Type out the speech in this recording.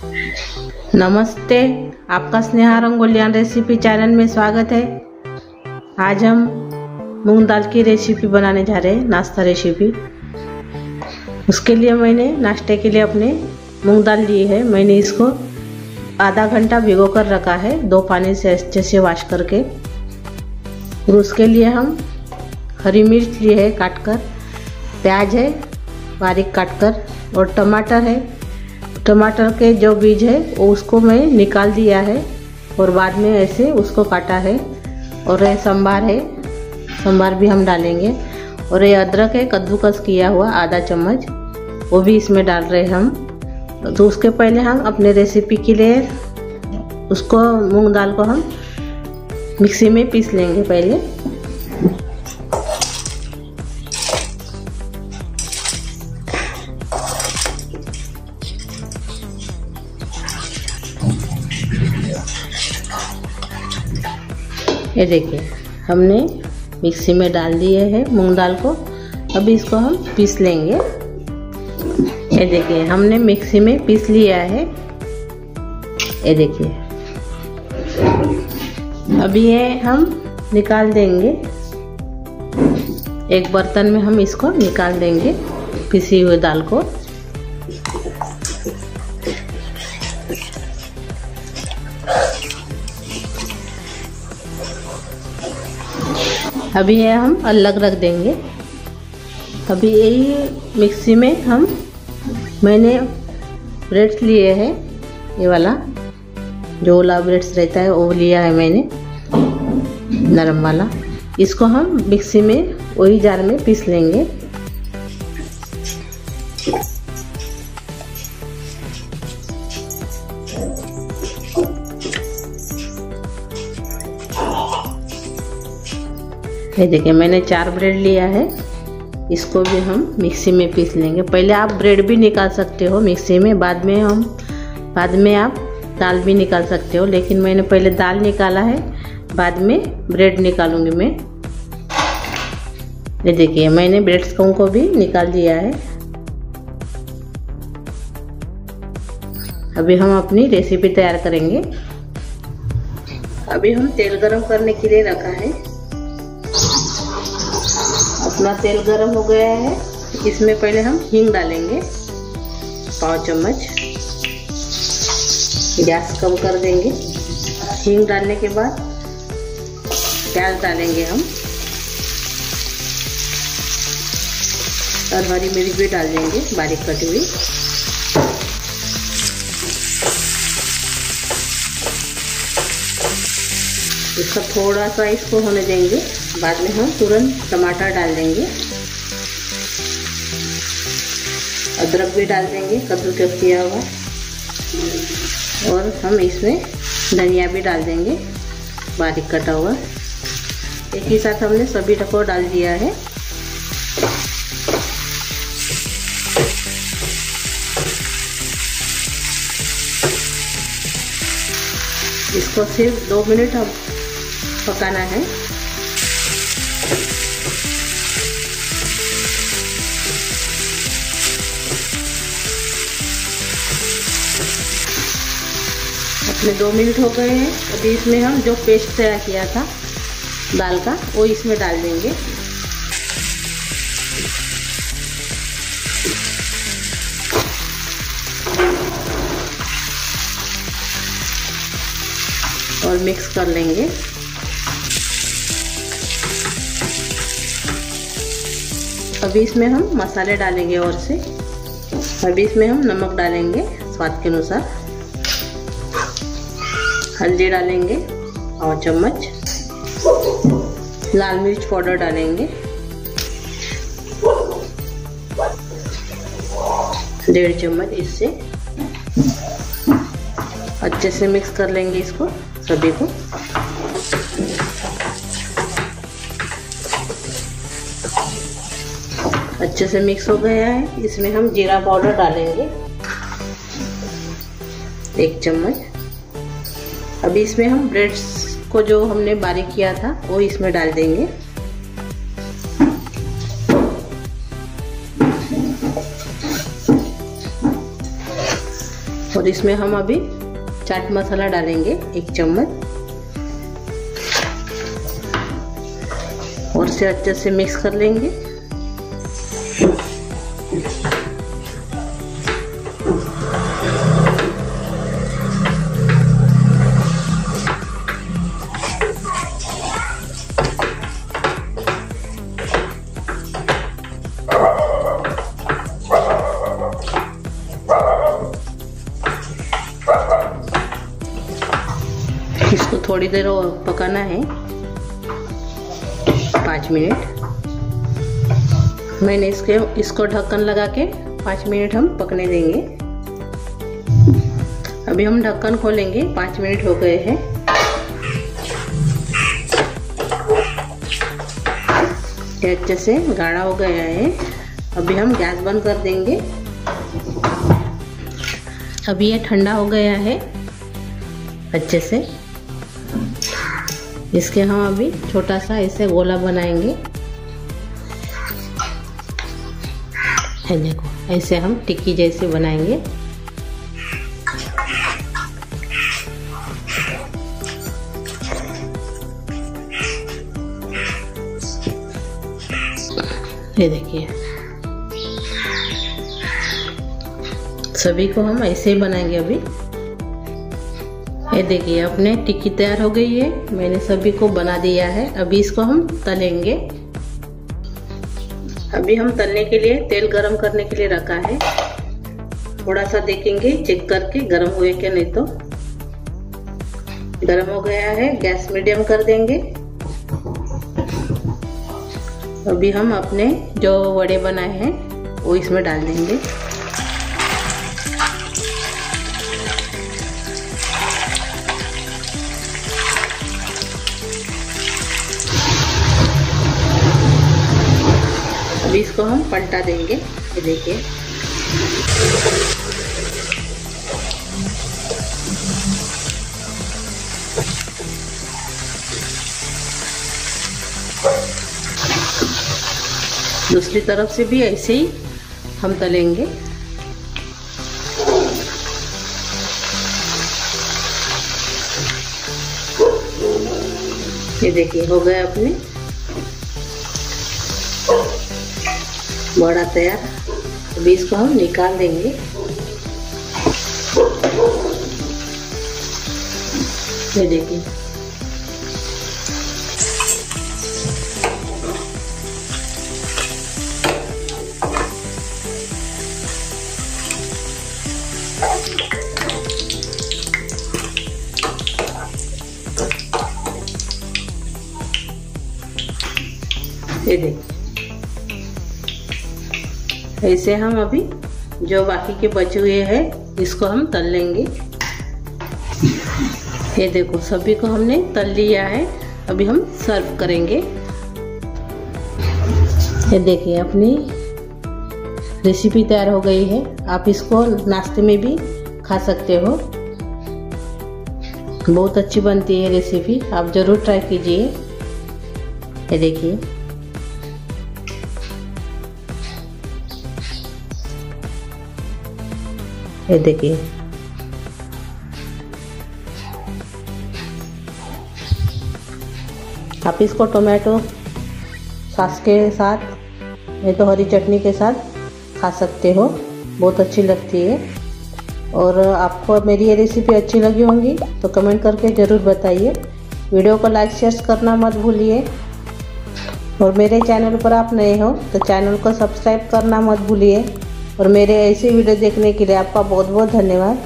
नमस्ते, आपका Sneha रंगोलियान recipe channel में स्वागत है। आज हम मूंग दाल की रेसिपी बनाने जा रहे हैं, नाश्ता रेसिपी। उसके लिए मैंने नाश्ते के लिए अपने मूंग दाल ली है। मैंने इसको आधा घंटा भिगो कर रखा है, 2 पानी से अच्छे से वॉश करके। और उसके लिए हम हरी मिर्च लिए है काट कर, प्याज है बारीक काट कर, और टमाटर है। टमाटर के जो बीज है वो उसको मैं निकाल दिया है और बाद में ऐसे उसको काटा है। और ये संभार है, संभार भी हम डालेंगे। और ये अदरक है कद्दूकस किया हुआ आधा चम्मच, वो भी इसमें डाल रहे हैं हम। तो उसके पहले हम अपने रेसिपी के लिए उसको मूंग दाल को हम मिक्सी में पीस लेंगे पहले। ये देखिए हमने मिक्सी में डाल दिए हैं मूंग दाल को। अभी इसको हम पीस लेंगे। ये देखिए हमने मिक्सी में पीस लिया है। ये देखिए अभी ये हम निकाल देंगे, एक बर्तन में हम इसको निकाल देंगे पिसी हुई दाल को। अभी ये हम अलग रख देंगे। अभी यही मिक्सी में मैंने ब्रेड्स लिए हैं, ये वाला जो ओला ब्रेड्स रहता है वो लिया है मैंने, नरम वाला। इसको हम मिक्सी में वही जार में पीस लेंगे। ये देखिए मैंने 4 ब्रेड लिया है, इसको भी हम मिक्सी में पीस लेंगे। पहले आप ब्रेड भी निकाल सकते हो मिक्सी में, बाद में आप दाल भी निकाल सकते हो, लेकिन मैंने पहले दाल निकाला है, बाद में ब्रेड निकालूंगी मैं। ये देखिए मैंने ब्रेड्स को भी निकाल दिया है। अभी हम अपनी रेसिपी तैयार करेंगे। अभी हम तेल गरम करने के लिए रखा है। अपना तेल गरम हो गया है, इसमें पहले हम हींग डालेंगे 5 चम्मच। गैस कम कर देंगे। हींग डालने के बाद प्याज डालेंगे हम, और हरी मिर्च भी डाल देंगे बारीक कटी हुई। इसका थोड़ा सा इसको होने देंगे, बाद में हम तुरंत टमाटर डाल देंगे। अदरक भी डाल देंगे कद्दूकस किया हुआ, और हम इसमें धनिया भी डाल देंगे बारीक कटा हुआ। एक ही साथ हमने सभी को डाल दिया है। इसको सिर्फ 2 मिनट हम पकाना है। अपने 2 मिनट हो गए हैं। अभी इसमें हम जो पेस्ट तैयार किया था दाल का वो इसमें डाल देंगे। और मिक्स कर लेंगे। अभी इसमें हम मसाले डालेंगे और से। अभी इसमें हम नमक डालेंगे स्वाद के अनुसार, हल्दी डालेंगे 1 चम्मच, लाल मिर्च पाउडर डालेंगे 1.5 चम्मच। इससे अच्छे से मिक्स कर लेंगे इसको सभी को। अच्छे से मिक्स हो गया है। इसमें हम जीरा पाउडर डालेंगे 1 चम्मच। अभी इसमें हम ब्रेड्स को जो हमने बारीक किया था वो इसमें डाल देंगे। और इसमें हम अभी चाट मसाला डालेंगे 1 चम्मच और इसे अच्छे से मिक्स कर लेंगे। इसको थोड़ी देर और पकाना है, 5 मिनट। मैंने इसको ढक्कन लगा के 5 मिनट हम पकने देंगे। अभी हम ढक्कन खोलेंगे, 5 मिनट हो गए हैं। ये अच्छे से गाढ़ा हो गया है। अभी हम गैस बंद कर देंगे। अभी ये ठंडा हो गया है अच्छे से। इसके हम अभी छोटा सा ऐसे गोला बनाएंगे। है देखो, ऐसे हम टिक्की जैसे बनाएंगे। ये देखिए, सभी को हम ऐसे ही बनाएंगे। अभी ये देखिए, अपने टिक्की तैयार हो गई है। मैंने सभी को बना दिया है। अभी इसको हम तलेंगे। अभी हम तलने के लिए तेल गरम करने के लिए रखा है। थोड़ा सा देखेंगे चेक करके गरम हुए क्या, नहीं तो गरम हो गया है। गैस मीडियम कर देंगे। अभी हम अपने जो वड़े बनाए हैं वो इसमें डाल देंगे। अभी इसको हम पलटा देंगे। ये देखिए, दूसरी तरफ से भी ऐसे ही हम तलेंगे। ये देखिए, हो गया अपने बड़ा तैयार। अभी इसको हम निकाल देंगे। ये देखिए, ये देखिए, ऐसे हम अभी जो बाकी के बचे हुए हैं इसको हम तल लेंगे। ये देखो, सभी को हमने तल लिया है। अभी हम सर्व करेंगे। ये देखिए, अपनी रेसिपी तैयार हो गई है। आप इसको नाश्ते में भी खा सकते हो। बहुत अच्छी बनती है रेसिपी, आप जरूर ट्राई कीजिए। ये देखिए, ये देखिए, आप इसको टोमेटो सॉस के साथ नहीं तो हरी चटनी के साथ खा सकते हो। बहुत अच्छी लगती है। और आपको मेरी ये रेसिपी अच्छी लगी होंगी तो कमेंट करके ज़रूर बताइए। वीडियो को लाइक शेयर करना मत भूलिए। और मेरे चैनल पर आप नए हो तो चैनल को सब्सक्राइब करना मत भूलिए। और मेरे ऐसे वीडियो देखने के लिए आपका बहुत बहुत धन्यवाद।